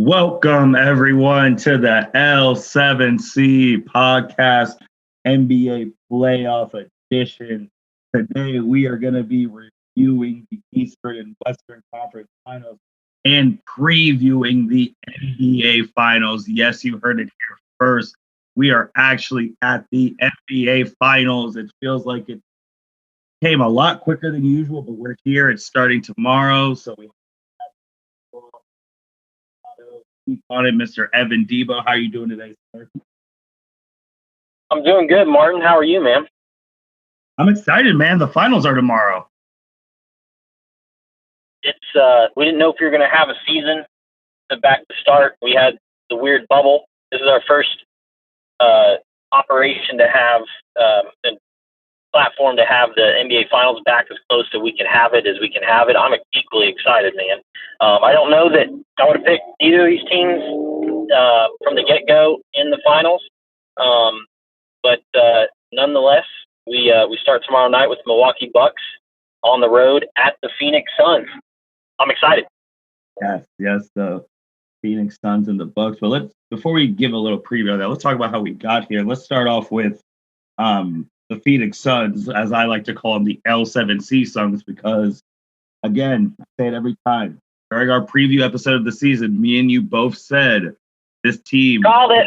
Welcome, everyone, to the L7C podcast NBA playoff edition. Today, we are going to be reviewing the Eastern and Western Conference Finals and previewing the NBA Finals. Yes, you heard it here first. We are actually at the NBA Finals. It feels like it came a lot quicker than usual, but we're here. It's starting tomorrow, so we on it, Mr. Evan Debo. How are you doing today, sir? I'm doing good, Martin. How are you, man? I'm excited, man. The finals are tomorrow. It's we didn't know if we were going to have a season back to start. We had the weird bubble. This is our first operation to have the platform to have the NBA Finals back as close to we can have it as we can have it. I'm equally excited, man. I don't know that I would have picked either of these teams from the get-go in the finals, but nonetheless, we start tomorrow night with Milwaukee Bucks on the road at the Phoenix Suns. I'm excited. Yes, the Phoenix Suns and the Bucks. But before we give a little preview of that, let's talk about how we got here. Let's start off with the Phoenix Suns, as I like to call them, the L7C Suns, because, again, I say it every time. During our preview episode of the season, me and you both said this team called it.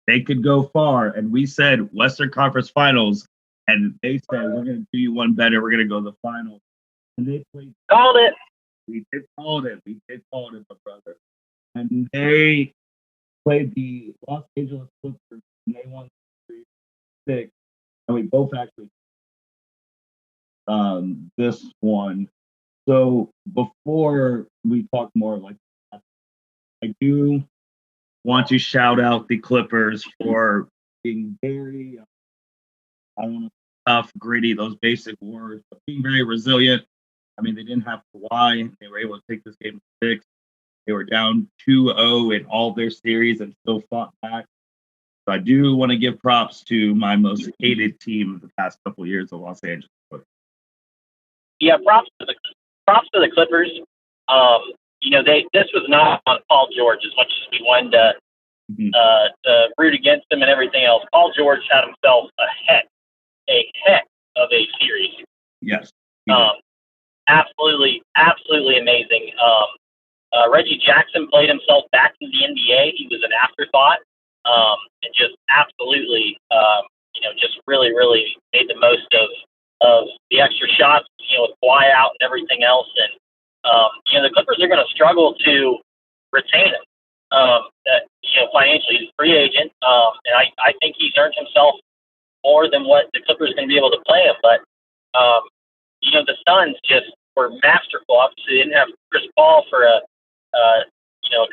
They could go far, and we said Western Conference Finals, and they said we're going to do you one better. We're going to go to the finals, and they played. Called it. We did call it. We did call it, my brother. And they played the Los Angeles Clippers, and they won 3-6. And we both actually this one. So before we talk more like that, I do want to shout out the Clippers for being very, I don't know, tough, gritty, those basic words, but being very resilient. I mean, they didn't have Kawhi. They were able to take this game to 6. They were down 2-0 in all their series and still fought back. So I do want to give props to my most hated team of the past couple of years, the Los Angeles Clippers. Yeah, props to the Clippers. This was not on Paul George as much as we wanted to root against him and everything else. Paul George had himself a heck of a series. Yes. Absolutely amazing. Reggie Jackson played himself back in the NBA. He was an afterthought, and just absolutely, just really, really made the most of the extra shots, with Kawhi out and everything else. And, the Clippers are going to struggle to retain him, financially. He's a free agent, and I think he's earned himself more than what the Clippers are going to be able to play him. But, the Suns just were masterful. Obviously, they didn't have Chris Paul for a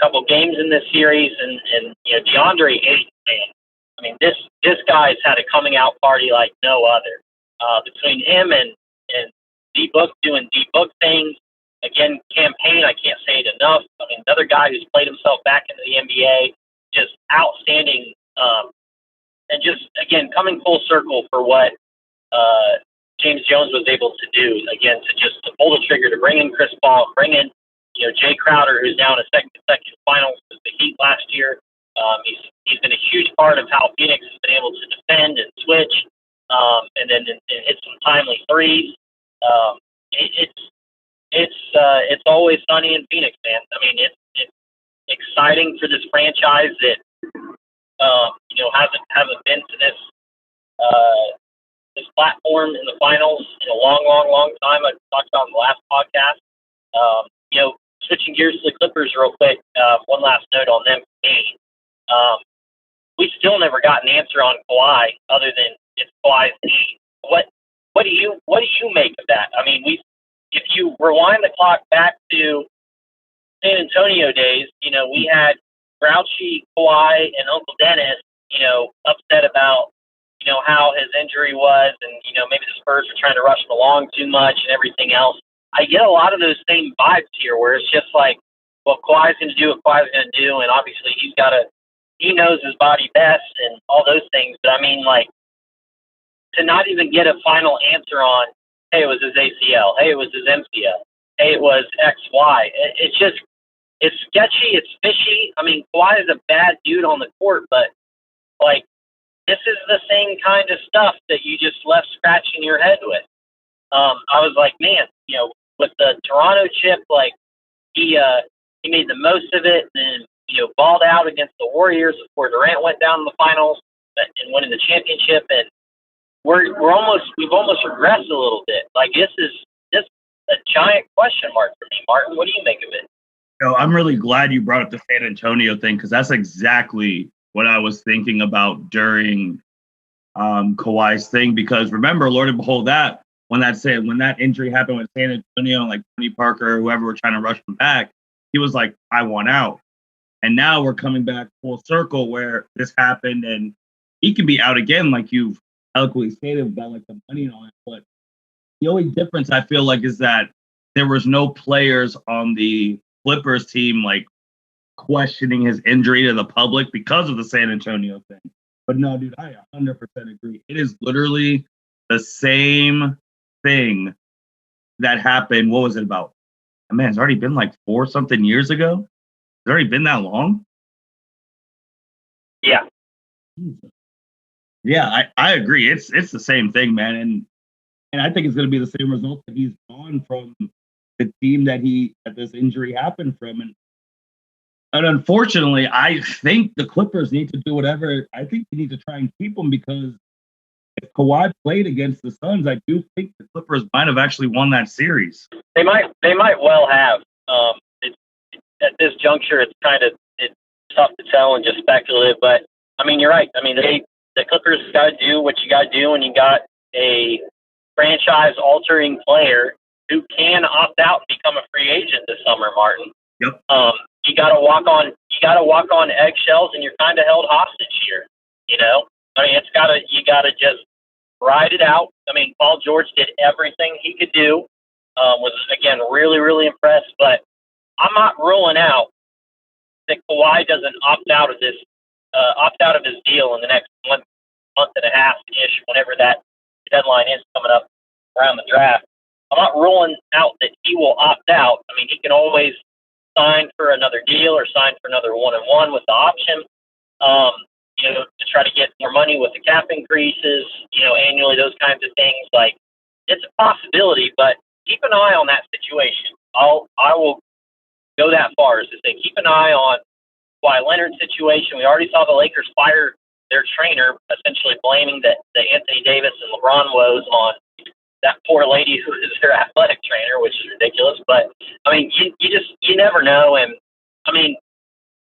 couple games in this series, and DeAndre Ayton, man. I mean, this guy's had a coming out party like no other. Between him and D-Book doing D-Book things, again, campaign, I can't say it enough. I mean, another guy who's played himself back into the NBA, just outstanding, and just, again, coming full circle for what James Jones was able to do, again, to pull the trigger, to bring in Chris Paul, bring in, Jay Crowder, who's now in a second finals with the Heat last year. He's been a huge part of how Phoenix has been able to defend and switch, and then hit some timely threes. It's always sunny in Phoenix, man. I mean, it's exciting for this franchise that hasn't been to this platform in the finals in a long time. I talked about in the last podcast. Switching gears to the Clippers real quick. One last note on them. We still never got an answer on Kawhi other than it's Kawhi's knee. What do you make of that? I mean, if you rewind the clock back to San Antonio days, we had grouchy Kawhi and Uncle Dennis, upset about how his injury was, and maybe the Spurs were trying to rush him along too much and everything else. I get a lot of those same vibes here, where it's just like, well, Kawhi's going to do what Kawhi's going to do, and obviously he knows his body best and all those things. But I mean, like, to not even get a final answer on, hey, it was his ACL, hey, it was his MCL, hey, it was X, Y. It's just, it's sketchy, it's fishy. I mean, Kawhi is a bad dude on the court, but like this is the same kind of stuff that you just left scratching your head with. I was like, man, with the Toronto chip, like he made the most of it, and balled out against the Warriors before Durant went down in the finals and winning the championship, and we've almost regressed a little bit. Like this is just a giant question mark for me, Martin. What do you make of it? I'm really glad you brought up the San Antonio thing, because that's exactly what I was thinking about during Kawhi's thing. Because remember, Lord and behold, that when that injury happened with San Antonio and like Tony Parker or whoever were trying to rush him back, he was like, I want out. And now we're coming back full circle where this happened, and he can be out again, like you've eloquently stated about like the money and all that. But the only difference I feel like is that there was no players on the Clippers team like questioning his injury to the public because of the San Antonio thing. But no, dude, I 100% agree. It is literally the same thing that happened. What was it about? Man, it's already been like 4-something years ago. It's already been that long. Yeah. Yeah, I agree. It's the same thing, man. And I think it's going to be the same result that he's gone from the team that this injury happened from. And unfortunately, I think the Clippers need to do whatever. I think they need to try and keep him, because if Kawhi played against the Suns, I do think the Clippers might have actually won that series. They might well have. At this juncture, it's tough to tell and just speculative. But I mean, you're right. I mean, the Clippers got to do what you got to do when you got a franchise-altering player who can opt out and become a free agent this summer, Martin. Yep. You got to walk on eggshells, and you're kind of held hostage here. I mean, you got to just ride it out. I mean, Paul George did everything he could do. Was again really, really impressed. But I'm not ruling out that Kawhi doesn't opt out of his deal in the next month and a half ish, whenever that deadline is coming up around the draft. I'm not ruling out that he will opt out. I mean, he can always sign for another deal or sign for another 1-and-1 with the option, to try to get more money with the cap increases, annually, those kinds of things. Like, it's a possibility, but keep an eye on that situation. I will go that far as to say keep an eye on Kawhi Leonard's situation. We already saw the Lakers fire their trainer, essentially blaming the Anthony Davis and LeBron woes on that poor lady who is their athletic trainer, which is ridiculous. But I mean, you never know. And I mean,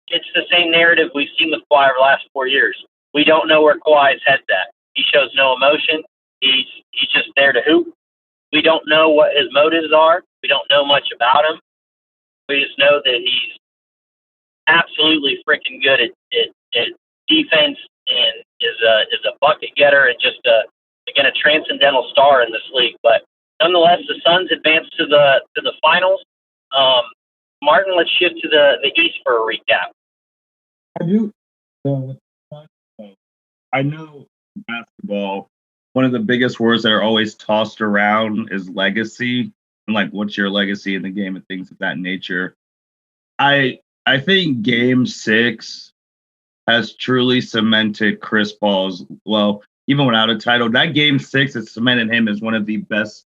it's the same narrative we've seen with Kawhi over the last 4 years. We don't know where Kawhi's head's at. He shows no emotion. He's just there to hoop. We don't know what his motives are. We don't know much about him. We just know that he's absolutely freaking good at defense, and is a bucket getter, and just again a transcendental star in this league. But nonetheless, the Suns advanced to the finals. Martin, let's shift to the East for a recap. I do. I know basketball, one of the biggest words that are always tossed around is legacy, and like, what's your legacy in the game and things of that nature. I think Game 6 has truly cemented Chris Paul's, well, even without a title, that Game 6 has cemented him as one of the best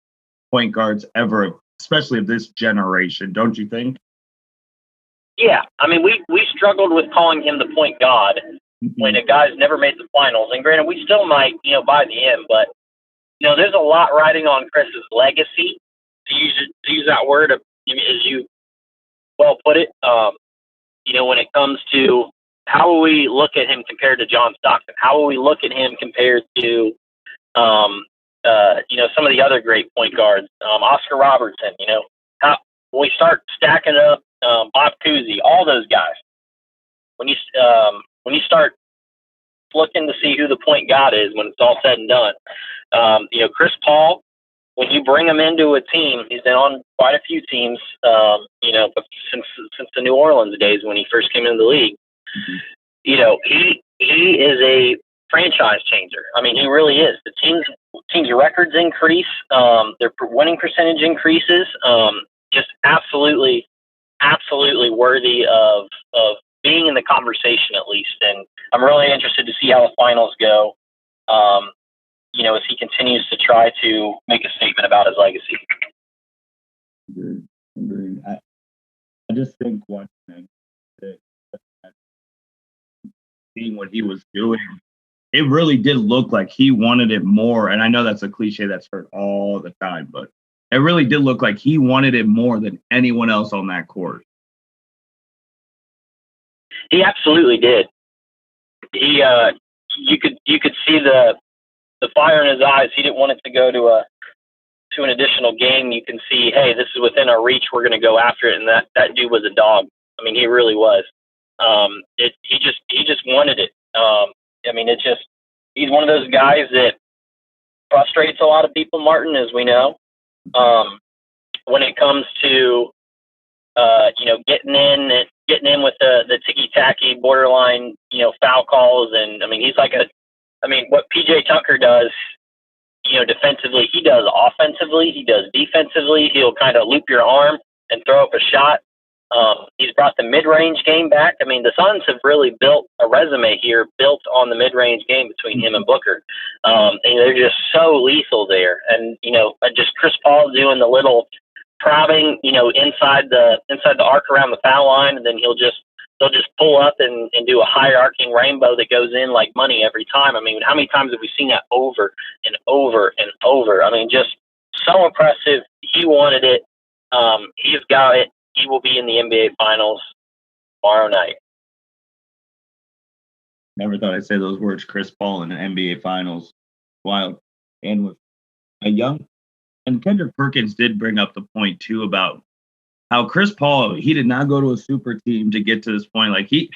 point guards ever, especially of this generation, don't you think? Yeah, I mean, we struggled with calling him the point god when a guy's never made the finals. And granted, we still might, by the end, but, there's a lot riding on Chris's legacy, to use that word, as you well put it. When it comes to how will we look at him compared to John Stockton? How will we look at him compared to, some of the other great point guards, Oscar Robertson, how when we start stacking up Bob Cousy, all those guys, when you start looking to see who the point guard is when it's all said and done, Chris Paul, when you bring him into a team, he's been on quite a few teams, since the New Orleans days when he first came into the league. He is a franchise changer. I mean, he really is. The team's records increase, their winning percentage increases. Just absolutely absolutely worthy of being in the conversation at least. And I'm really interested to see how the finals go. As he continues to try to make a statement about his legacy. Agreed. Agreed. I just think watching that, seeing what he was doing, it really did look like he wanted it more. And I know that's a cliche that's heard all the time, but it really did look like he wanted it more than anyone else on that court. He absolutely did. He, you could see the fire in his eyes. He didn't want it to go to an additional game. You can see, hey, this is within our reach. We're going to go after it. And that dude was a dog. I mean, he really was. He just wanted it. He's one of those guys that frustrates a lot of people, Martin, as we know. When it comes to getting in with the ticky tacky borderline, foul calls, and I mean he's like what PJ Tucker does, defensively, he does offensively, he does defensively. He'll kind of loop your arm and throw up a shot. He's brought the mid-range game back. I mean, the Suns have really built a resume here, built on the mid-range game between him and Booker. And they're just so lethal there. And, just Chris Paul doing the little prodding, inside the arc around the foul line, and then they'll just pull up and do a hierarching rainbow that goes in like money every time. I mean, how many times have we seen that over and over and over? I mean, just so impressive. He wanted it. He's got it. He will be in the NBA Finals tomorrow night. Never thought I'd say those words, Chris Paul in the NBA Finals. Wild. And with a young, and Kendrick Perkins did bring up the point too about how Chris Paul, he did not go to a super team to get to this point. Like the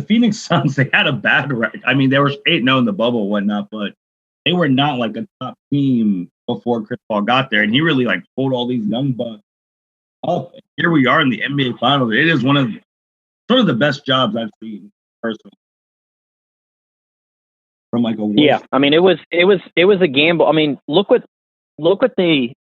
Phoenix Suns, they had a bad record. I mean, they were 8-0 in the bubble and whatnot, but they were not like a top team before Chris Paul got there. And he really like pulled all these young bucks up. Here we are in the NBA Finals. It is one of sort of the best jobs I've seen personally. From like a yeah, I mean, it was a gamble. I mean, look what they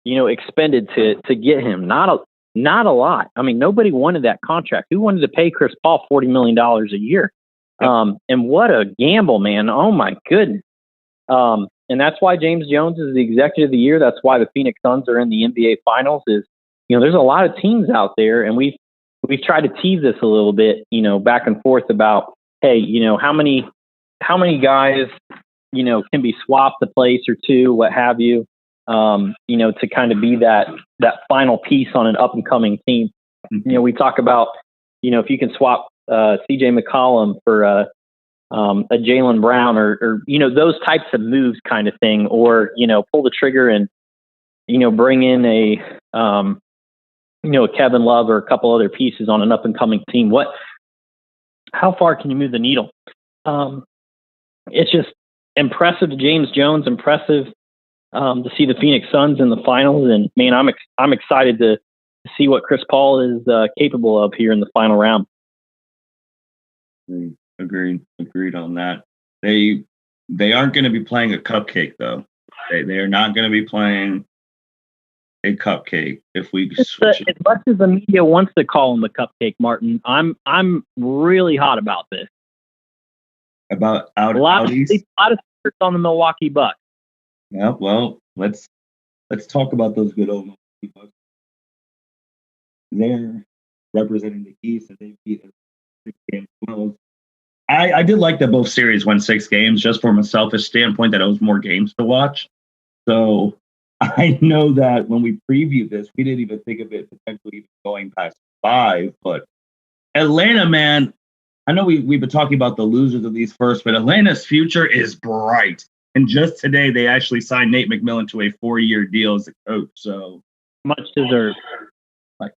expended to get him. Not a lot. I mean, nobody wanted that contract. Who wanted to pay Chris Paul $40 million a year? Yep. And what a gamble, man. Oh my goodness. And that's why James Jones is the executive of the year. That's why the Phoenix Suns are in the NBA Finals. Is there's a lot of teams out there, and we've tried to tease this a little bit, back and forth about, hey, how many guys, can be swapped a place or two, what have you, to kind of be that final piece on an up and coming team. Mm-hmm. We talk about, if you can swap CJ McCollum for a Jaylen Brown or those types of moves kind of thing, or, pull the trigger and, bring in a Kevin Love or a couple other pieces on an up and coming team. How far can you move the needle? It's just impressive to James Jones, impressive to see the Phoenix Suns in the finals. And man, I'm excited to see what Chris Paul is capable of here in the final round. Agreed on that. They aren't going to be playing a cupcake though. They are not going to be playing a cupcake if we switch it. As much as the media wants to call them a cupcake, Martin, I'm really hot about this. About a lot of secrets on the Milwaukee Bucks. Yeah, well, let's talk about those good old Milwaukee Bucks. They're representing the East, and they beat 6 games. Well, I did like that both series went 6 games, just from a selfish standpoint that it was more games to watch. So I know that when we previewed this, we didn't even think of it potentially even going past 5. But Atlanta, man, I know we've been talking about the losers of these first, but Atlanta's future is bright. And just today, they actually signed Nate McMillan to a 4-year deal as a coach. So much deserved. Like,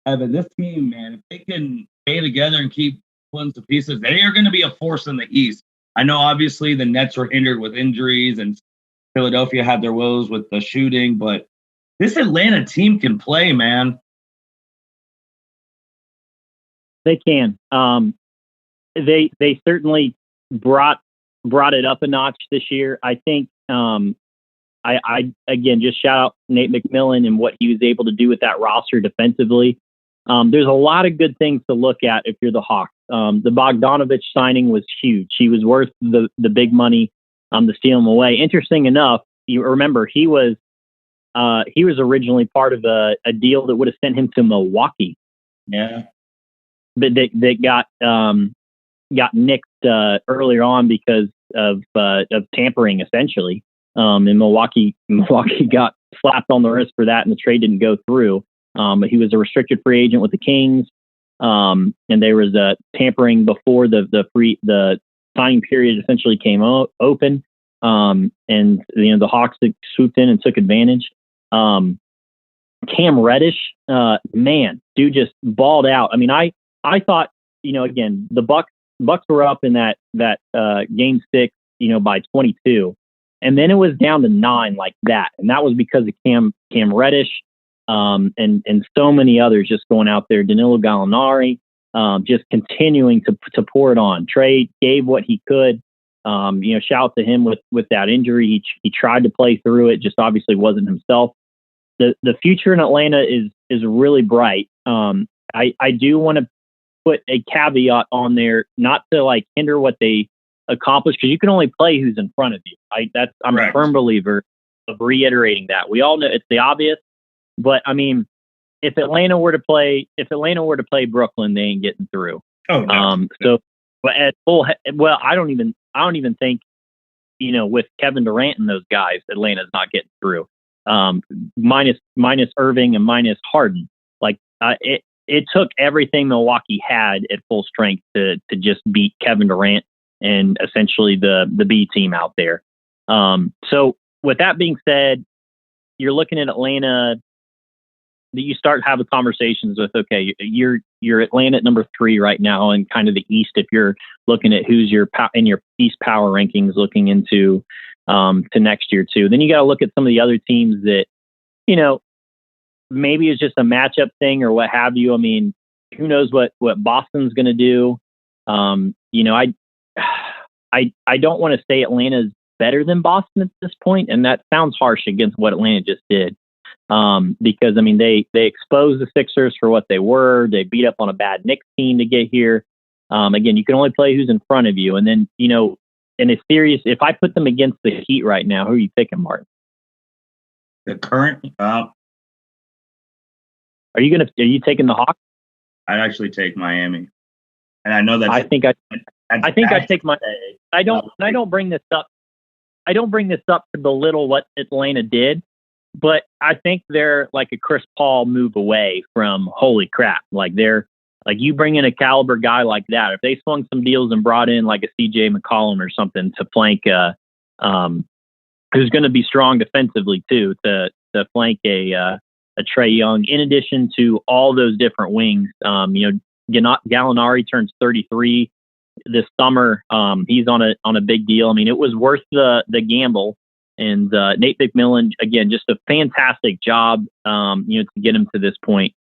Evan, this team, man, if they can stay together and keep pulling to pieces, they are going to be a force in the East. I know, obviously, the Nets were hindered with injuries, and Philadelphia had their woes with the shooting, but this Atlanta team can play, man. They can. They certainly brought it up a notch this year. I think I again just shout out Nate McMillan and what he was able to do with that roster defensively. There's a lot of good things to look at if you're the Hawks. The Bogdanovich signing was huge. He was worth the big money to steal him away. Interesting enough, you remember he was originally part of a deal that would have sent him to Milwaukee. Yeah, but that got nixed earlier on because of tampering, essentially. And Milwaukee got slapped on the wrist for that, and the trade didn't go through. But he was a restricted free agent with the Kings, and there was tampering before the signing period essentially came open. And the Hawks swooped in and took advantage. Cam Reddish, man, dude just balled out. I mean, I thought, again, the Bucks were up in that game 6, by 22, and then it was down to 9 like that, and that was because of Cam Reddish, and so many others just going out there. Danilo Gallinari, just continuing to pour it on. Trey gave what he could. Shout out to him with that injury. He tried to play through it, just obviously wasn't himself. The future in Atlanta is really bright. I do want to put a caveat on there, not to hinder what they accomplish, because you can only play who's in front of you. I'm Correct. a firm believer of reiterating that. We all know it's the obvious, but I mean, if Atlanta were to play Brooklyn, they ain't getting through. Oh, no. So, but I don't even think, with Kevin Durant and those guys, Atlanta's not getting through. Minus Irving and minus Harden. It took everything Milwaukee had at full strength to just beat Kevin Durant and essentially the B team out there. So with that being said, you're looking at Atlanta. You start having conversations with, okay, you're Atlanta at number 3 right now, and kind of the East. If you're looking at who's in your East power rankings looking into to next year too, then you got to look at some of the other teams that maybe it's just a matchup thing or what have you. I mean, who knows what Boston's going to do? I don't want to say Atlanta's better than Boston at this point, and that sounds harsh against what Atlanta just did. Because I mean, they exposed the Sixers for what they were. They beat up on a bad Knicks team to get here. Again, you can only play who's in front of you. And then, in a series, if I put them against the Heat right now, who are you picking, Martin? The current, Are you taking the Hawks? I'd actually take Miami, and I know that I think I take my. I don't bring this up. I don't bring this up to belittle what Atlanta did, but I think they're like a Chris Paul move away from holy crap. They're you bring in a caliber guy like that. If they swung some deals and brought in like a CJ McCollum or something to flank, who's going to be strong defensively too, to flank a Trey Young, in addition to all those different wings. Gallinari turns 33 this summer. He's on a big deal. I mean, it was worth the gamble. And Nate McMillan, again, just a fantastic job, to get him to this point.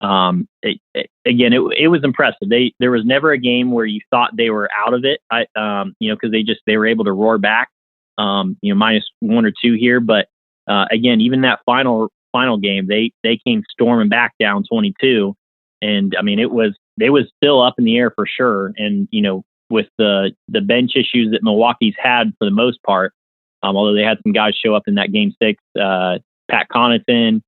It was impressive. There was never a game where you thought they were out of it. Because they were able to roar back, minus 1 or 2 here. But again, even that final game, they came storming back down 22, and I mean, it was still up in the air for sure. And with the bench issues that Milwaukee's had for the most part, although they had some guys show up in that game 6, Pat Connaughton,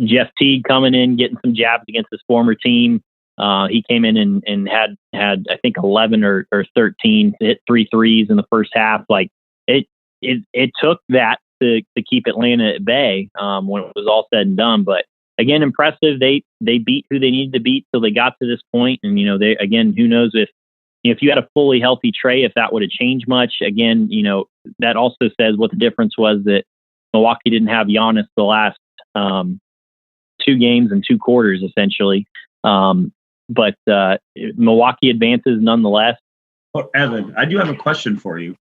Jeff Teague coming in, getting some jabs against his former team. He came in and had I think 11 or 13, hit 3 threes in the first half. It took that to keep Atlanta at bay when it was all said and done. But again, impressive. They beat who they needed to beat till they got to this point. And they, again, who knows if you had a fully healthy Trey, if that would have changed much. Again, that also says what the difference was, that Milwaukee didn't have Giannis the last 2 games and 2 quarters essentially. But Milwaukee advances nonetheless. Well, Evan, I do have a question for you,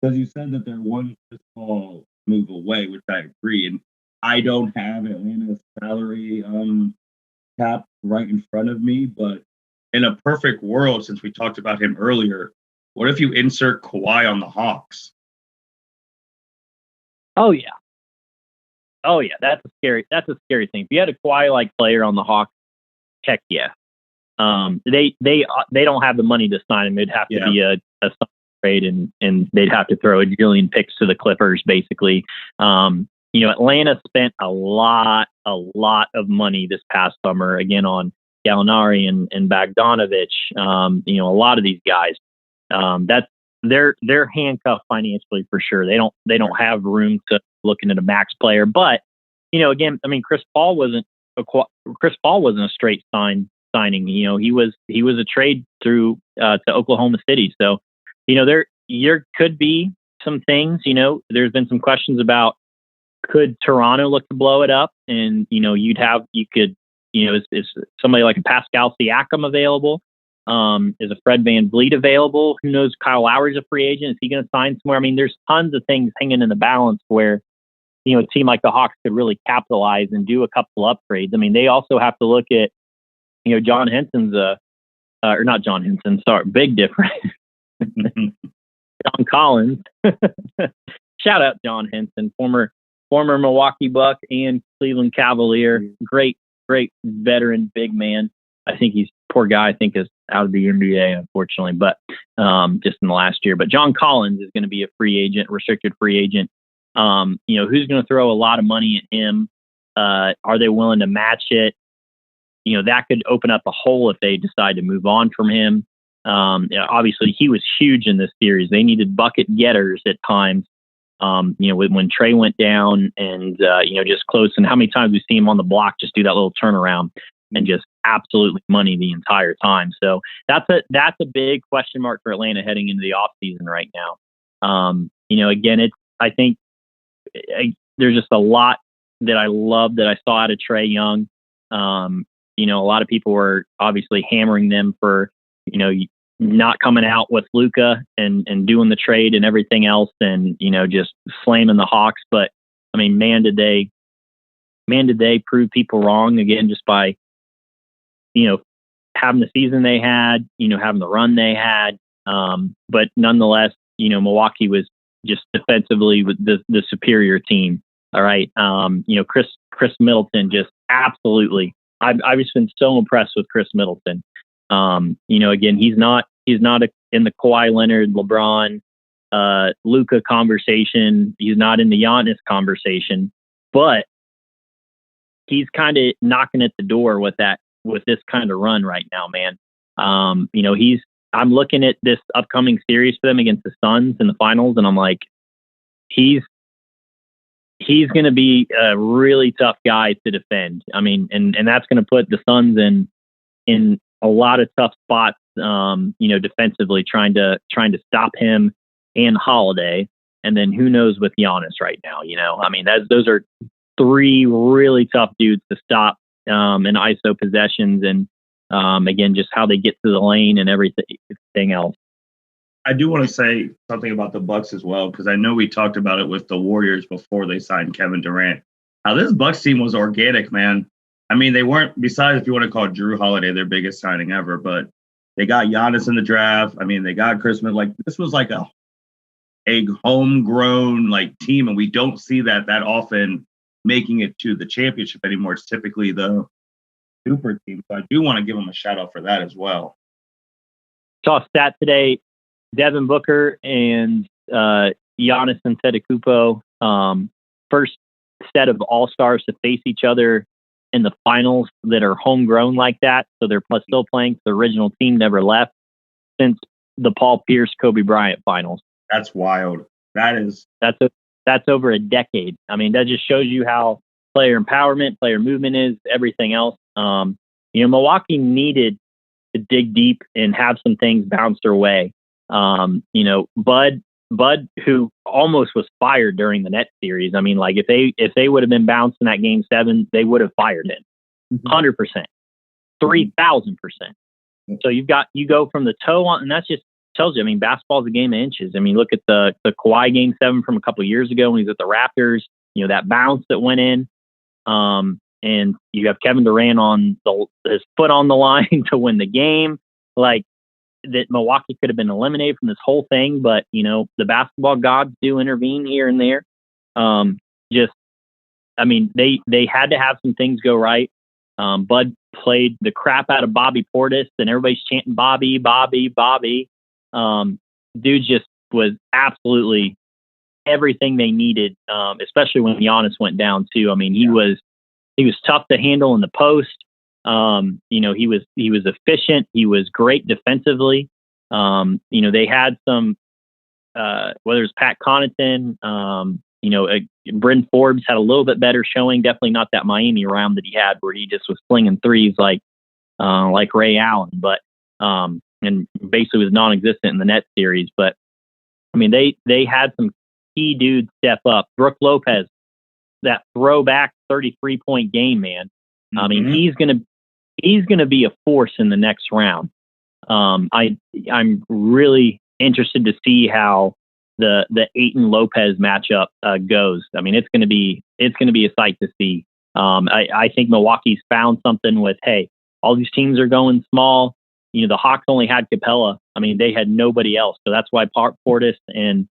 because you said that they're one small move away, which I agree. And I don't have Atlanta's salary cap right in front of me, but in a perfect world, since we talked about him earlier, what if you insert Kawhi on the Hawks? Oh yeah. Oh yeah. That's a scary thing. If you had a Kawhi-like player on the Hawks, heck yeah. They don't have the money to sign him. It'd have to be a trade, and they'd have to throw a jillion picks to the Clippers, basically. Atlanta spent a lot of money this past summer, again, on Gallinari and Bogdanovich. A lot of these guys, they're handcuffed financially for sure. They don't have room to look into the max player. But, again, I mean, Chris Paul wasn't a straight signing. He was a trade through to Oklahoma City. So, there could be some things. There's been some questions about, could Toronto look to blow it up? And is somebody like a Pascal Siakam available? Is a Fred VanVleet available? Who knows? Kyle Lowry's a free agent. Is he going to sign somewhere? I mean, there's tons of things hanging in the balance where, a team like the Hawks could really capitalize and do a couple upgrades. I mean, they also have to look at, John Henson's or not John Henson, sorry, big difference. John Collins. Shout out John Henson, former Milwaukee Buck and Cleveland Cavalier. Great veteran, big man. I think poor guy, I think is out of the NBA, unfortunately, but just in the last year. But John Collins is going to be a free agent, restricted free agent. Who's going to throw a lot of money at him? Are they willing to match it? That could open up a hole if they decide to move on from him. Obviously, he was huge in this series. They needed bucket getters at times. When Trey went down and, just close. And how many times we've seen him on the block just do that little turnaround and just absolutely money the entire time. So that's a big question mark for Atlanta heading into the offseason right now. Again, I think there's just a lot that I love that I saw out of Trey Young. A lot of people were obviously hammering them for, not coming out with Luka and doing the trade and everything else and, just slamming the Hawks. But I mean, man, did they prove people wrong again, just by, having the season they had, having the run they had. But nonetheless, Milwaukee was just defensively with the superior team. All right. Chris Middleton, just absolutely. I've just been so impressed with Chris Middleton. Again, he's not in the Kawhi Leonard, LeBron, Luka conversation. He's not in the Giannis conversation, but he's kind of knocking at the door with this kind of run right now, man. I'm looking at this upcoming series for them against the Suns in the finals, and I'm like, he's going to be a really tough guy to defend. I mean, and that's going to put the Suns in a lot of tough spots, defensively, trying to stop him and Holiday. And then who knows with Giannis right now, I mean, those are three really tough dudes to stop in ISO possessions. And again, just how they get to the lane and everything else. I do want to say something about the Bucks as well, because I know we talked about it with the Warriors before they signed Kevin Durant. How this Bucks team was organic, man. I mean, they weren't, besides if you want to call Drew Holiday their biggest signing ever, but they got Giannis in the draft. I mean, they got Chris Middleton. Like, this was like a homegrown team, and we don't see that often making it to the championship anymore. It's typically the super team. So I do want to give them a shout out for that as well. Saw a stat today. Devin Booker and Giannis Antetokounmpo, first set of all-stars to face each other in the finals that are homegrown like that. So they're still playing. The original team never left since the Paul Pierce, Kobe Bryant finals. That's wild. That's over a decade. I mean, that just shows you how player empowerment, player movement is, everything else. Milwaukee needed to dig deep and have some things bounce their way. Bud, who almost was fired during the Nets series. I mean, if they would have been bounced in that game 7, they would have fired him 100%, 3,000%. So you go from the toe on, and that just tells you, I mean, basketball is a game of inches. I mean, look at the Kawhi game 7 from a couple of years ago when he was at the Raptors, that bounce that went in. And you have Kevin Durant on his foot on the line to win the game. That Milwaukee could have been eliminated from this whole thing, but the basketball gods do intervene here and there. Just, I mean, they had to have some things go right. Bud played the crap out of Bobby Portis, and everybody's chanting Bobby, Bobby, Bobby. Dude just was absolutely everything they needed, especially when Giannis went down too. I mean, he was tough to handle in the post. He was efficient. He was great defensively. They had some, whether it's Pat Connaughton, Bryn Forbes had a little bit better showing. Definitely not that Miami round that he had where he just was slinging threes like Ray Allen, but and basically was non-existent in the net series. But I mean, they had some key dudes step up. Brook Lopez, that throwback 33-point game, man. I mean, he's gonna be a force in the next round. I'm really interested to see how the Ayton Lopez matchup goes. I mean, it's gonna be a sight to see. I think Milwaukee's found something with, hey, all these teams are going small. The Hawks only had Capella. I mean, they had nobody else, so that's why Portis and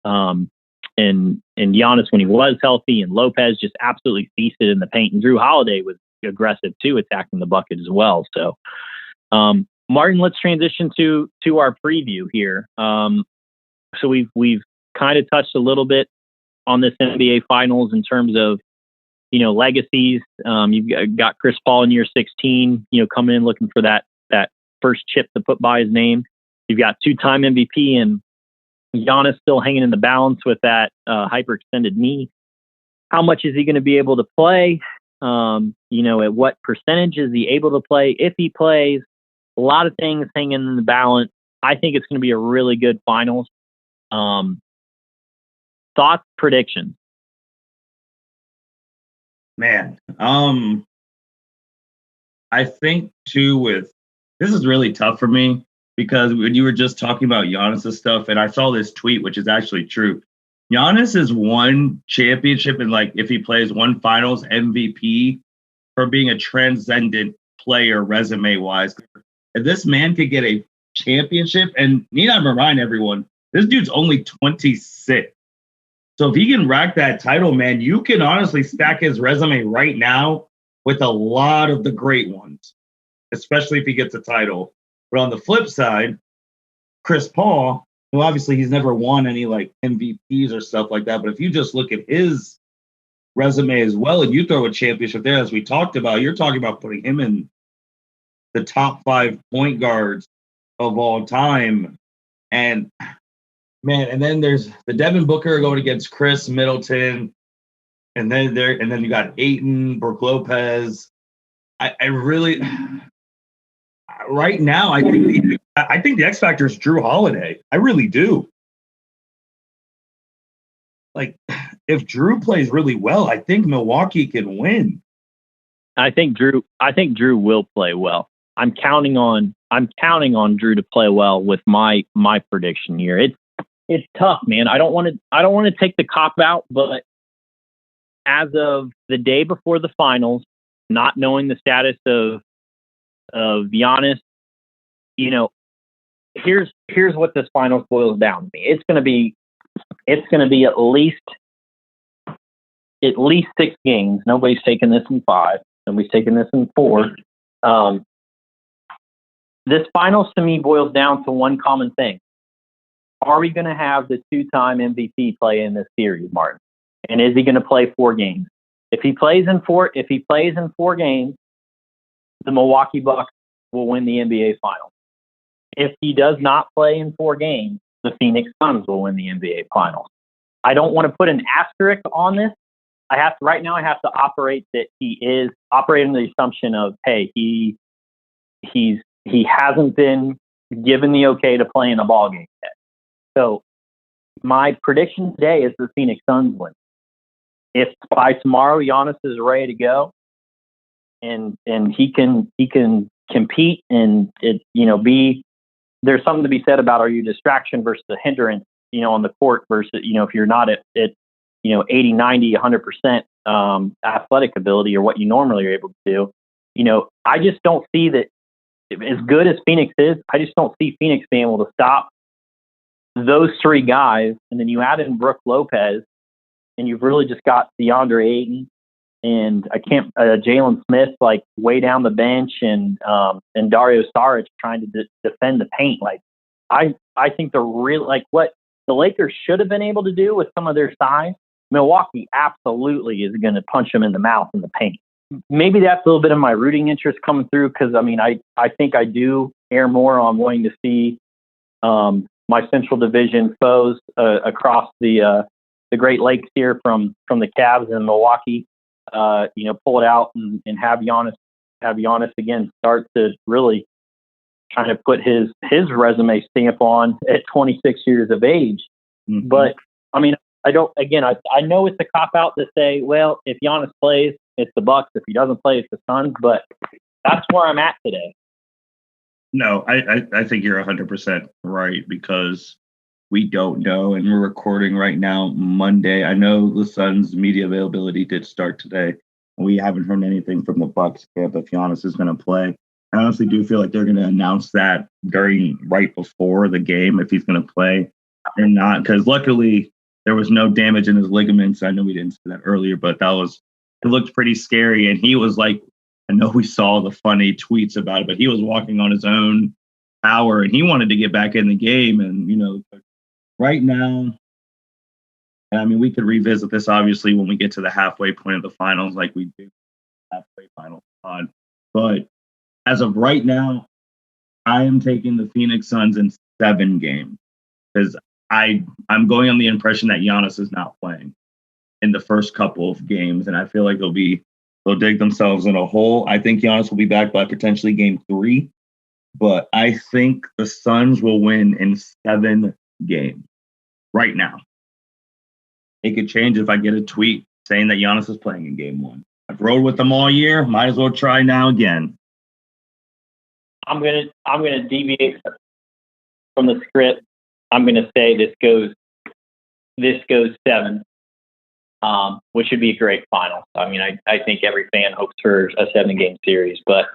Giannis, when he was healthy, and Lopez just absolutely feasted in the paint. And Drew Holiday was aggressive too, attacking the bucket as well. So, Martin, let's transition to our preview here. So we've kind of touched a little bit on this NBA Finals in terms of legacies. You've got Chris Paul in year 16, coming in looking for that first chip to put by his name. You've got two-time MVP and Giannis still hanging in the balance with that hyperextended knee. How much is he going to be able to play? At what percentage is he able to play? If he plays, a lot of things hanging in the balance. I think it's going to be a really good finals. Thoughts, predictions? Man, I think too this is really tough for me because when you were just talking about Giannis' stuff, and I saw this tweet, which is actually true. Giannis is one championship and if he plays one finals MVP for being a transcendent player resume wise. If this man could get a championship, and need I remind everyone, this dude's only 26. So if he can rack that title, man, you can honestly stack his resume right now with a lot of the great ones, especially if he gets a title. But on the flip side, Chris Paul, well, obviously he's never won any MVPs or stuff like that. But if you just look at his resume as well, and you throw a championship there, as we talked about, you're talking about putting him in the top 5 point guards of all time. And man, and then there's the Devin Booker going against Chris Middleton, and then you got Ayton, Brook Lopez. I really, right now, I think the X factor is Drew Holiday. I really do. If Drew plays really well, I think Milwaukee can win. I think Drew will play well. I'm counting on Drew to play well with my prediction here. It's tough, man. I don't want to take the cop out, but as of the day before the finals, not knowing the status of Giannis, here's what this finals boils down to me. It's going to be at least 6 games. Nobody's taking this in 5. Nobody's taking this in 4. This finals to me boils down to one common thing. Are we going to have the 2-time MVP play in this series, Martin? And is he going to play 4 games? If he plays in 4 games, the Milwaukee Bucks will win the NBA Finals. If he does not play in 4 games, the Phoenix Suns will win the NBA Finals. I don't want to put an asterisk on this. Right now I have to operate that he is operating the assumption of, hey, he hasn't been given the okay to play in a ball game yet. So my prediction today is the Phoenix Suns win. If by tomorrow Giannis is ready to go and he can compete and there's something to be said about, are you a distraction versus a hindrance, on the court versus, if you're not at 80, 90, 100% athletic ability or what you normally are able to do. I just don't see that as good as Phoenix is. I just don't see Phoenix being able to stop those 3 guys. And then you add in Brook Lopez. and you've really just got DeAndre Ayton and Jalen Smith like way down the bench, and Dario Saric trying to defend the paint. Like I think what the Lakers should have been able to do with some of their size, Milwaukee absolutely is going to punch them in the mouth in the paint. Maybe that's a little bit of my rooting interest coming through, because I think I do err more on wanting to see my Central Division foes across the Great Lakes here from the Cavs and Milwaukee, pull it out and have Giannis again start to really kind of put his resume stamp on at 26 years of age. Mm-hmm. But I mean, I know it's a cop out to say, well, if Giannis plays, it's the Bucks. If he doesn't play, it's the Suns. But that's where I'm at today. No, I think you're 100% right, because we don't know, and we're recording right now Monday. I know the Suns' media availability did start today, and we haven't heard anything from the Bucks camp if Giannis is going to play. I honestly do feel like they're going to announce that right before the game if he's going to play or not, because luckily there was no damage in his ligaments. I know we didn't say that earlier, but it looked pretty scary, and he was like, I know we saw the funny tweets about it, but he was walking on his own power, and he wanted to get back in the game. And, right now, and I mean, we could revisit this, obviously, when we get to the halfway point of the finals, like we do halfway final pod. But as of right now, I am taking the Phoenix Suns in 7 games, because I'm going on the impression that Giannis is not playing in the first couple of games, and I feel like they'll dig themselves in a hole. I think Giannis will be back by potentially game 3, but I think the Suns will win in 7 games right now. It could change if I get a tweet saying that Giannis is playing in game 1. I've rode with them all year. Might as well try now again. I'm gonna deviate from the script. I'm gonna say this goes 7. Which would be a great final. I mean, I think every fan hopes for a 7-game series, but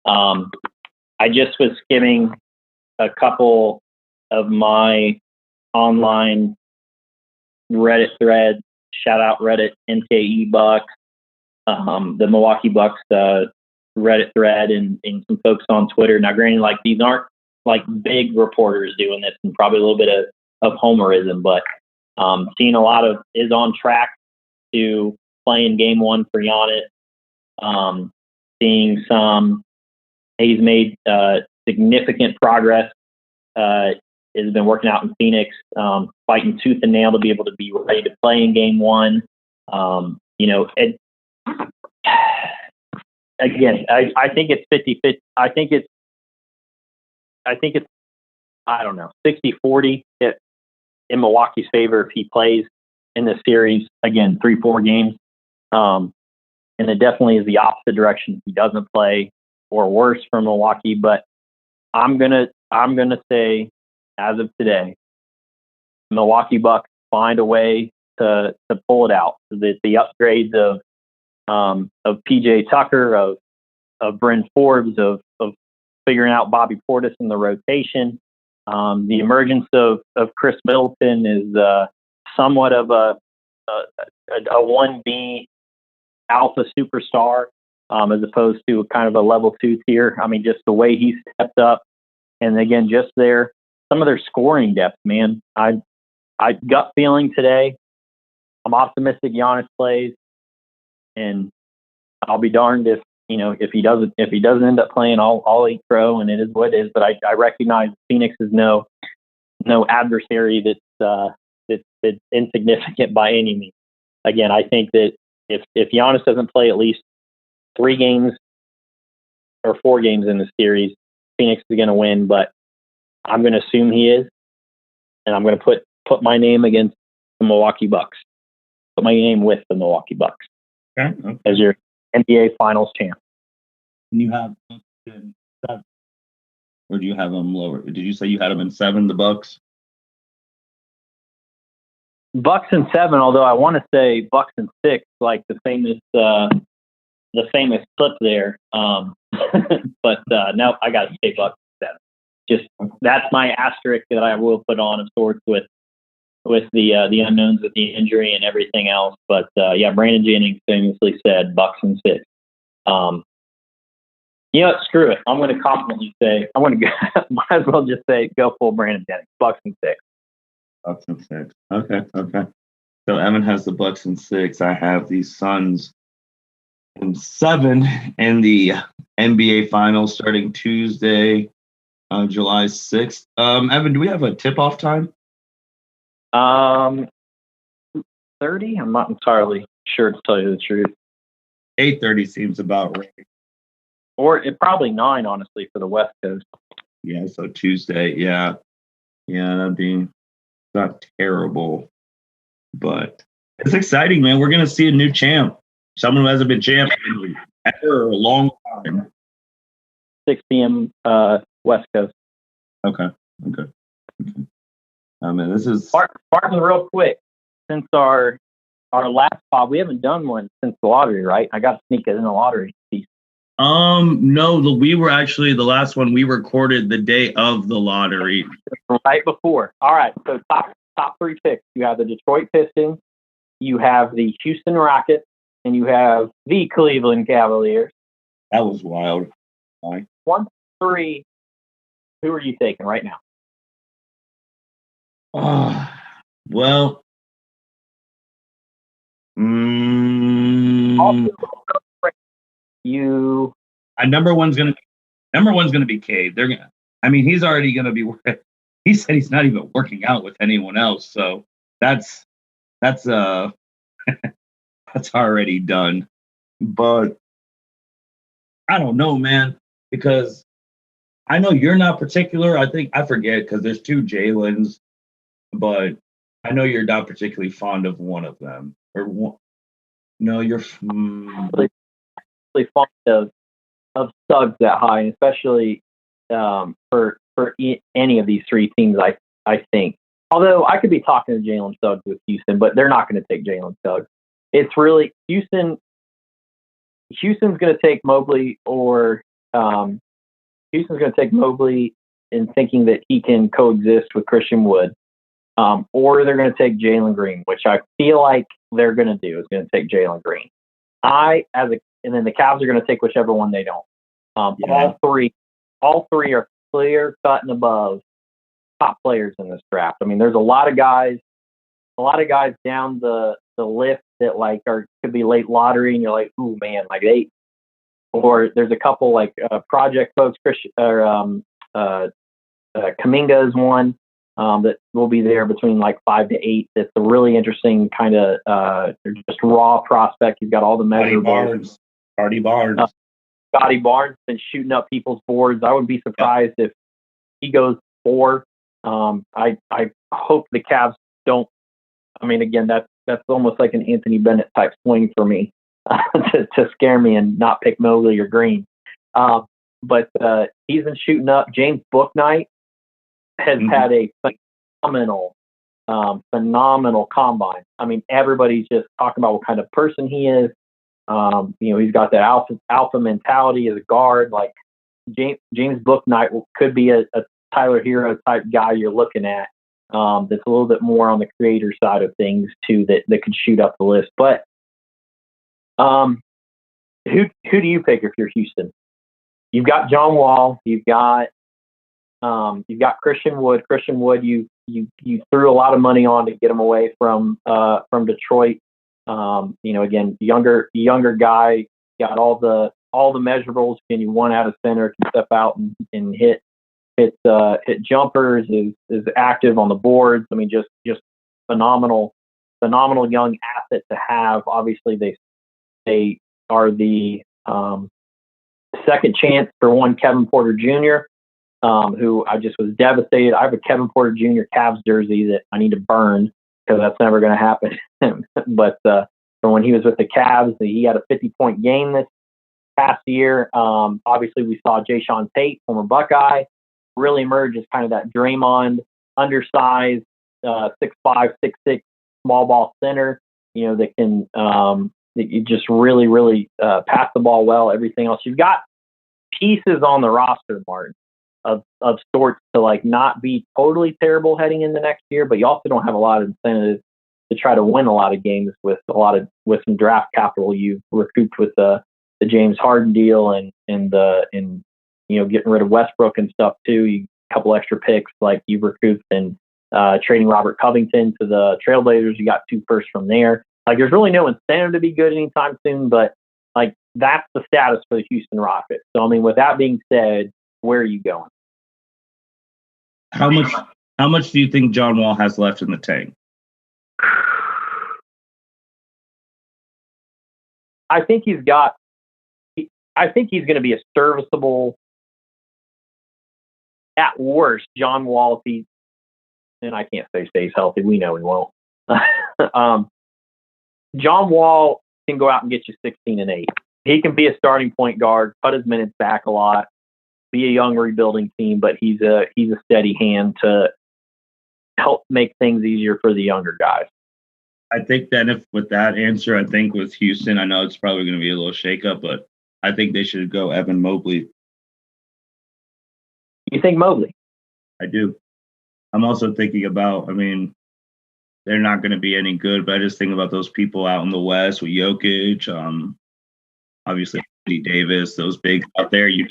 I just was skimming a couple of my online Reddit threads. Shout out Reddit NKE Bucks, the Milwaukee Bucks Reddit thread, and some folks on Twitter. Now, granted, like these aren't like big reporters doing this, and probably a little bit of homerism, but seeing a lot of is on track to play in game 1 for Giannis. Seeing he's made significant progress. Has been working out in Phoenix, fighting tooth and nail to be able to be ready to play in game 1. Again, I think it's 50-50. I think it's I don't know, 60-40 in Milwaukee's favor if he plays in this series, again, 3-4 games. And it definitely is the opposite direction if he doesn't play, or worse for Milwaukee. But I'm gonna say, as of today, Milwaukee Bucks find a way to pull it out. The upgrades of PJ Tucker, of Bryn Forbes, of figuring out Bobby Portis in the rotation. The emergence of Chris Middleton is somewhat of a 1B alpha superstar, as opposed to kind of a level 2 tier. I mean, just the way he stepped up, and again, just some of their scoring depth, man. I gut feeling today, I'm optimistic Giannis plays, and I'll be darned if he doesn't end up playing. I'll eat crow, and it is what it is. But I recognize Phoenix is no adversary that's insignificant by any means. Again, I think that if Giannis doesn't play at least 3 games or 4 games in the series, Phoenix is going to win. But I'm going to assume he is, and I'm going to put my name against the Milwaukee Bucks. Put my name with the Milwaukee Bucks as your NBA Finals champ. And you have Bucks in 7, or do you have them lower? Did you say you had them in 7, the Bucks? Bucks in 7, although I want to say Bucks in 6, like the famous clip there. But no, I got to say Bucks in 7. Just that's my asterisk that I will put on, of sorts, with with the unknowns with the injury and everything else. But yeah, Brandon Jennings famously said Bucks and 6. You know what? Screw it. I'm going to confidently say might as well just say go full Brandon Jennings. Bucks and 6. Bucks and 6. Okay. So Evan has the Bucks and 6. I have the Suns and 7 in the NBA Finals starting Tuesday, July 6th. Evan, do we have a tip-off time? 30? I'm not entirely sure, to tell you the truth. 8:30 seems about right. Or it probably 9, honestly, for the West Coast. Yeah, so Tuesday. Yeah, that'd be not terrible, but it's exciting, man. We're gonna see a new champ, someone who hasn't been champion for a long time. 6 p.m. West Coast. Okay. I mean, this is Martin, real quick. Since our last pod, we haven't done one since the lottery, right? I got to sneak it in the lottery piece. No, we were actually the last one we recorded the day of the lottery. Right before. All right. So top 3 picks. You have the Detroit Pistons, you have the Houston Rockets, and you have the Cleveland Cavaliers. That was wild. Why? 1, 3. Who are you taking right now? Well. Number one's gonna be Cade. He's already gonna be. He said he's not even working out with anyone else, so that's that's already done. But I don't know, man, because I know you're not particular. I forget because there's 2 Jalen's, but I know you're not particularly fond of one of them. Or one. No, you're really fond of Suggs that high, and especially for any of these 3 teams. I think. Although I could be talking to Jalen Suggs with Houston, but they're not going to take Jalen Suggs. It's really Houston. Houston's going to take Mobley, or Houston's going to take Mobley in thinking that he can coexist with Christian Wood, or they're going to take Jalen Green, which I feel like they're going to do is going to take Jalen Green. And then the Cavs are going to take whichever one they don't. All three are clear cut and above top players in this draft. I mean, there's a lot of guys down the list that could be late lottery, and you're like, ooh man, like they. Or there's a couple like project folks, Kuminga is one that will be there between 5 to 8. That's a really interesting kind of just raw prospect. He's got all the measurables. Scotty Barnes. Scotty Barnes has been shooting up people's boards. I would be surprised if he goes 4. I hope the Cavs don't. I mean, again, that's almost like an Anthony Bennett type swing for me to scare me and not pick Mobley or Green. But he's been shooting up. James Bouknight has had a phenomenal combine. I mean, everybody's just talking about what kind of person he is. He's got that alpha mentality as a guard. Like James Bouknight could be a Tyler Hero type guy you're looking at. That's a little bit more on the creator side of things too, that could shoot up the list. But who do you pick if you're Houston? You've got John Wall. You've got Christian Wood. Christian Wood, you threw a lot of money on to get him away from Detroit. Again, younger guy, got all the measurables. Can you one out of center, can step out and hit jumpers, is active on the boards. I mean, just phenomenal young asset to have. Obviously, they are the second chance for one Kevin Porter Jr., who I just was devastated. I have a Kevin Porter Jr. Cavs jersey that I need to burn because that's never going to happen. But from when he was with the Cavs, he had a 50-point game this past year. Obviously, we saw Jayshawn Tate, former Buckeye, really emerge as kind of that Draymond, undersized, 6'5", 6'6", small ball center, that can you just really, really pass the ball well, everything else. You've got pieces on the roster, Martin. of sorts to like not be totally terrible heading into next year, but you also don't have a lot of incentive to try to win a lot of games with some draft capital you've recouped with the James Harden deal and getting rid of Westbrook and stuff too. A couple extra picks like you've recouped and trading Robert Covington to the Trailblazers. You got 2 firsts from there. Like there's really no incentive to be good anytime soon, but like that's the status for the Houston Rockets. So I mean, with that being said, where are you going? How much do you think John Wall has left in the tank? I think he's going to be a serviceable, at worst, John Wall. And I can't say stays healthy. We know he won't. John Wall can go out and get you 16 and 8. He can be a starting point guard, cut his minutes back a lot, be a young rebuilding team, but he's a steady hand to help make things easier for the younger guys. I think that if with that answer, I think with Houston, I know it's probably going to be a little shakeup, but I think they should go Evan Mobley. You think Mobley? I do. I'm also thinking about, I mean, they're not going to be any good, but I just think about those people out in the West with Jokic, obviously Anthony Davis, those bigs out there. You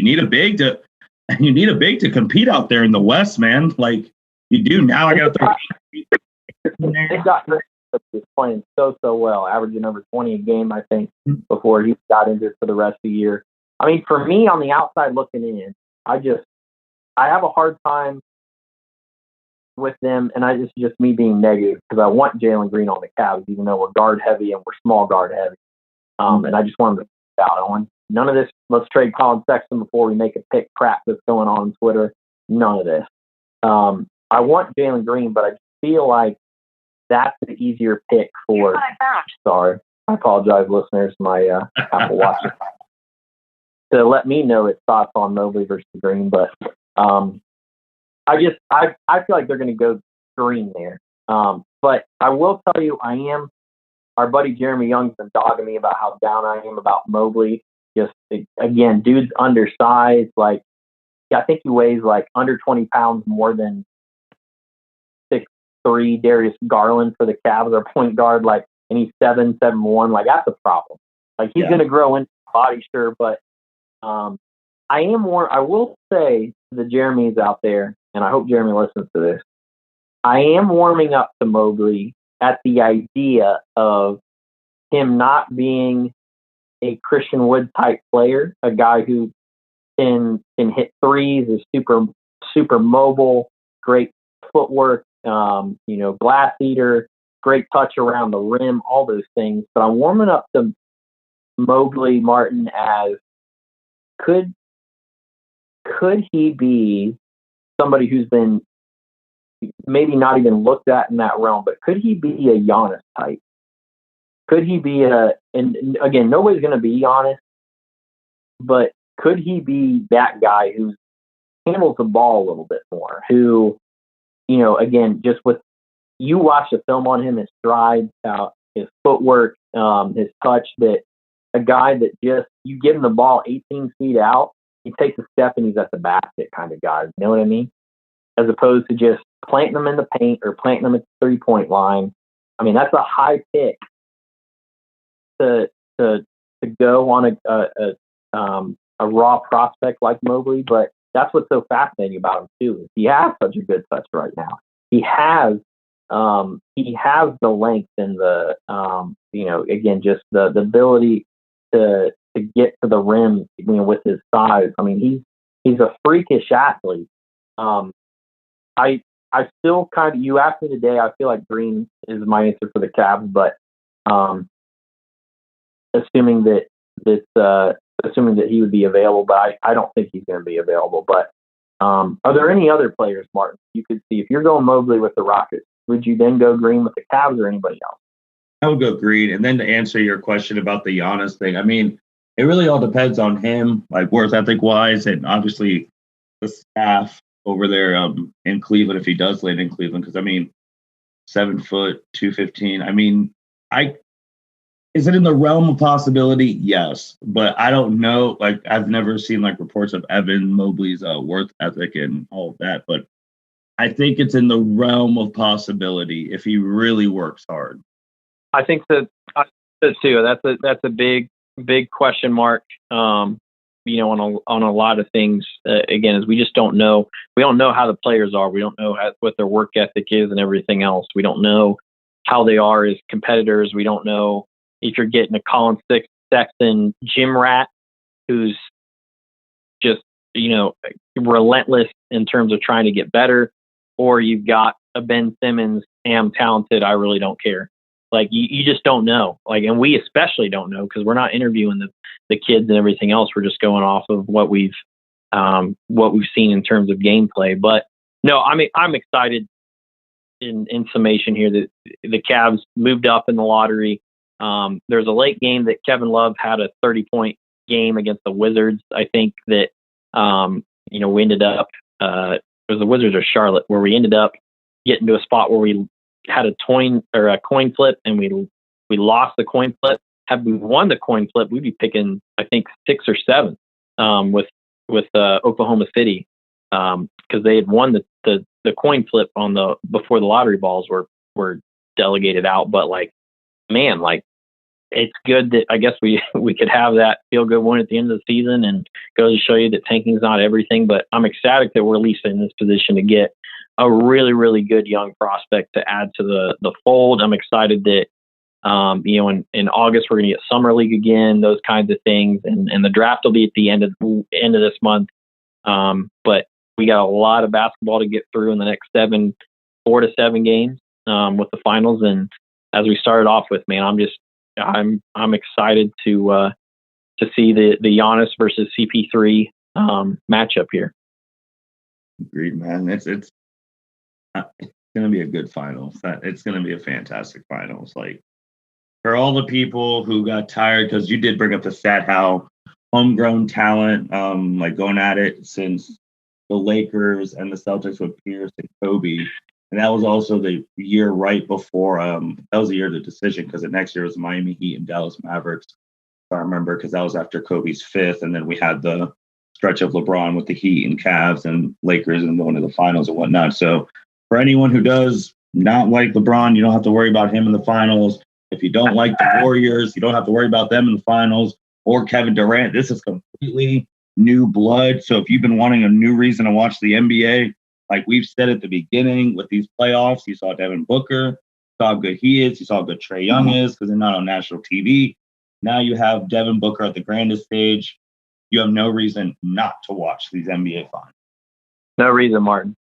need a big to compete out there in the West, man. Like you do now. I got They've got He's playing so well, averaging over 20 a game, I think, before he got injured for the rest of the year. I mean, for me, on the outside looking in, I have a hard time with them, and it's just me being negative because I want Jalen Green on the Cavs, even though we're guard heavy and we're small guard heavy. And I just want him to out. I want none of this. Let's trade Colin Sexton before we make a pick crap that's going on Twitter. None of this. I want Jalen Green, but I feel like that's the easier pick for. Sorry, I apologize, listeners. My Apple Watch to let me know its thoughts on Mobley versus Green, but I feel like they're going to go Green there. But I will tell you, our buddy Jeremy Young's been dogging me about how down I am about Mobley. Just again, dude's undersized. Like, I think he weighs like under 20 pounds more than 6'3" Darius Garland for the Cavs, or point guard. Like, and he's 7'1". Like, that's a problem. Like, he's going to grow into body, sure, but I will say to the Jeremys out there, and I hope Jeremy listens to this, I am warming up to Mobley at the idea of him not being a Christian Wood type player, a guy who can hit threes, is super mobile, great footwork, glass eater, great touch around the rim, all those things. But I'm warming up to Mobley Martin as could he be somebody who's been maybe not even looked at in that realm, but could he be a Giannis type? Could he be and again, nobody's going to be Giannis, but could he be that guy who handles the ball a little bit more, who, again, just with, you watch the film on him, his stride, his footwork, his touch, that a guy that just, you give him the ball 18 feet out, he takes a step and he's at the basket kind of guy. You know what I mean? As opposed to just planting them in the paint or planting them at the 3-point line. I mean, that's a high pick to go on a raw prospect like Mobley, but that's what's so fascinating about him too. Is he has such a good touch right now. He has the length and the again, just the ability to get to the rim, with his size. I mean, he's a freakish athlete. I still kind of, you asked me today, I feel like Green is my answer for the Cavs, but assuming that he would be available, but I don't think he's going to be available. But are there any other players, Martin, you could see if you're going Mobley with the Rockets? Would you then go Green with the Cavs or anybody else? I would go Green. And then to answer your question about the Giannis thing, I mean, it really all depends on him, like worth ethic wise, and obviously the staff over there in Cleveland, if he does land in Cleveland. Because I mean, 7 foot, 215. I mean, Is it in the realm of possibility? Yes, but I don't know. Like, I've never seen like reports of Evan Mobley's worth ethic and all of that, but I think it's in the realm of possibility if he really works hard. I think that too. That's a big question mark. On a lot of things. Again, as we just don't know. We don't know how the players are. We don't know what their work ethic is and everything else. We don't know how they are as competitors. We don't know if you're getting a Colin Sexton gym rat who's just relentless in terms of trying to get better, or you've got a Ben Simmons, am talented, I really don't care. Like you just don't know. Like, and we especially don't know because we're not interviewing the kids and everything else. We're just going off of what we've seen in terms of gameplay. But no, I'm excited. In summation here, that the Cavs moved up in the lottery. There's a late game that Kevin Love had a 30-point game against the Wizards. I think that we ended up it was the Wizards or Charlotte where we ended up getting to a spot where we had a coin flip and we lost the coin flip. Had we won the coin flip, we'd be picking I think 6 or 7 with Oklahoma City because they had won the coin flip before the lottery balls were delegated out. But like, man, like it's good that I guess we could have that feel good win at the end of the season and goes to show you that tanking's not everything. But I'm ecstatic that we're at least in this position to get a really, really good young prospect to add to the fold. I'm excited that, in August, we're going to get Summer League again, those kinds of things. And the draft will be at the end of this month. But we got a lot of basketball to get through in the next 4 to 7 games, with the finals. And as we started off with, man, I'm excited to see the Giannis versus CP3 matchup here. Agreed, man. It's going to be a good finals. It's going to be a fantastic finals. Like, for all the people who got tired, because you did bring up the stat how homegrown talent, like going at it since the Lakers and the Celtics with Pierce and Kobe. And that was also the year right before, that was the year of the decision because the next year was Miami Heat and Dallas Mavericks. If I remember, because that was after Kobe's 5th. And then we had the stretch of LeBron with the Heat and Cavs and Lakers and going to the finals and whatnot. So for anyone who does not like LeBron, you don't have to worry about him in the finals. If you don't like the Warriors, you don't have to worry about them in the finals or Kevin Durant. This is completely new blood. So if you've been wanting a new reason to watch the NBA, like we've said at the beginning with these playoffs, you saw Devin Booker, saw how good he is, you saw how good Trae Young is because they're not on national TV. Now you have Devin Booker at the grandest stage. You have no reason not to watch these NBA finals. No reason, Martin.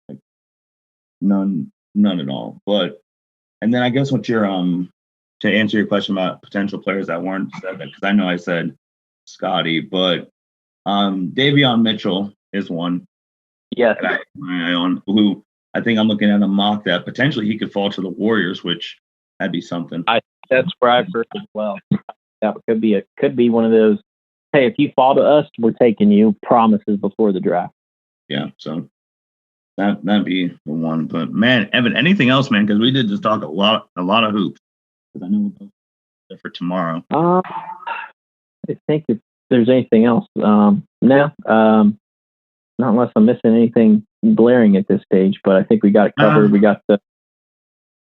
Like, none at all. But and then I guess what you're to answer your question about potential players that weren't said, because I know I said Scotty, but Davion Mitchell is one. Yes. That I have my eye on, who I think I'm looking at a mock that potentially he could fall to the Warriors, which that'd be something. That's where I've heard as well. That could be one of those. Hey, if you fall to us, we're taking you. Promises before the draft. Yeah, so that'd be the one. But man, Evan, anything else, man? Because we did just talk a lot of hoops. Because I know we'll go for tomorrow. I think if there's anything else, no. Not unless I'm missing anything glaring at this stage, but I think we got it covered.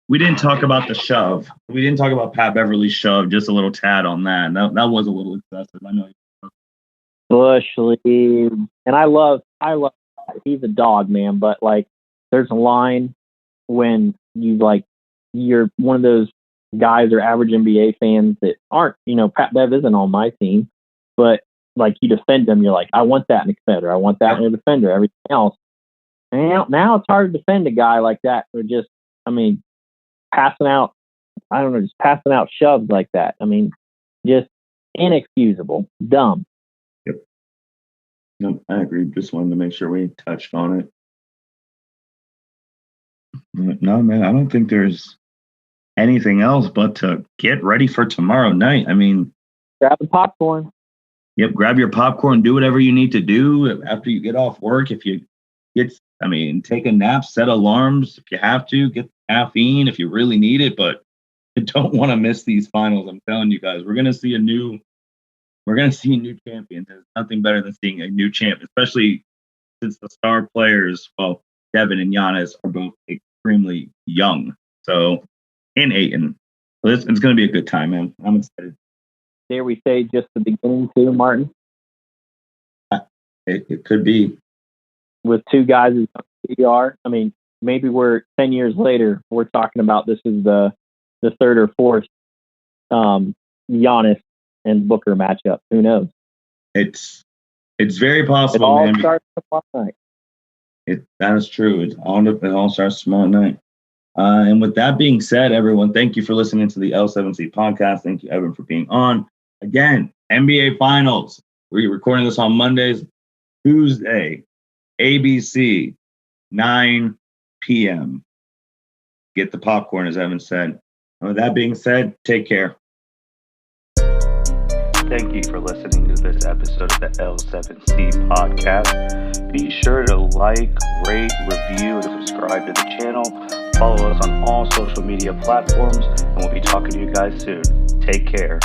We didn't talk about the shove. We didn't talk about Pat Beverly's shove. Just a little tad on that. That was a little excessive. I know. Bush League, and I love. He's a dog, man. But like, there's a line when you're one of those guys or average NBA fans that aren't. Pat Bev isn't on my team, but like you defend them, you're like, I want that in a defender. I want that in a defender. Everything else. Now it's hard to defend a guy like that. Or just, passing out. I don't know, just passing out shoves like that. Just inexcusable, dumb. Yep. No, I agree. Just wanted to make sure we touched on it. No, man, I don't think there's anything else but to get ready for tomorrow night. Grab the popcorn. Yep, grab your popcorn, do whatever you need to do after you get off work. If you take a nap, set alarms if you have to, get caffeine if you really need it. But I don't want to miss these finals. I'm telling you guys, we're gonna see a new champion. There's nothing better than seeing a new champ, especially since the star players, well, Devin and Giannis are both extremely young. So, and Ayton. So it's going to be a good time, man. I'm excited. Dare we say just the beginning too, Martin? It could be. With two guys as we are, I mean, maybe we're 10 years later, we're talking about this is the third or fourth Giannis and Booker matchup. Who knows? It's very possible, it all man. Starts tomorrow night. That is true. It all starts tomorrow night. And with that being said, everyone, thank you for listening to the L7C podcast. Thank you, Evan, for being on. Again, NBA Finals. We're recording this on Mondays. Tuesday, ABC, 9 p.m. Get the popcorn, as Evan said. And with that being said, take care. Thank you for listening to this episode of the L7C podcast. Be sure to like, rate, review, and subscribe to the channel. Follow us on all social media platforms, and we'll be talking to you guys soon. Take care.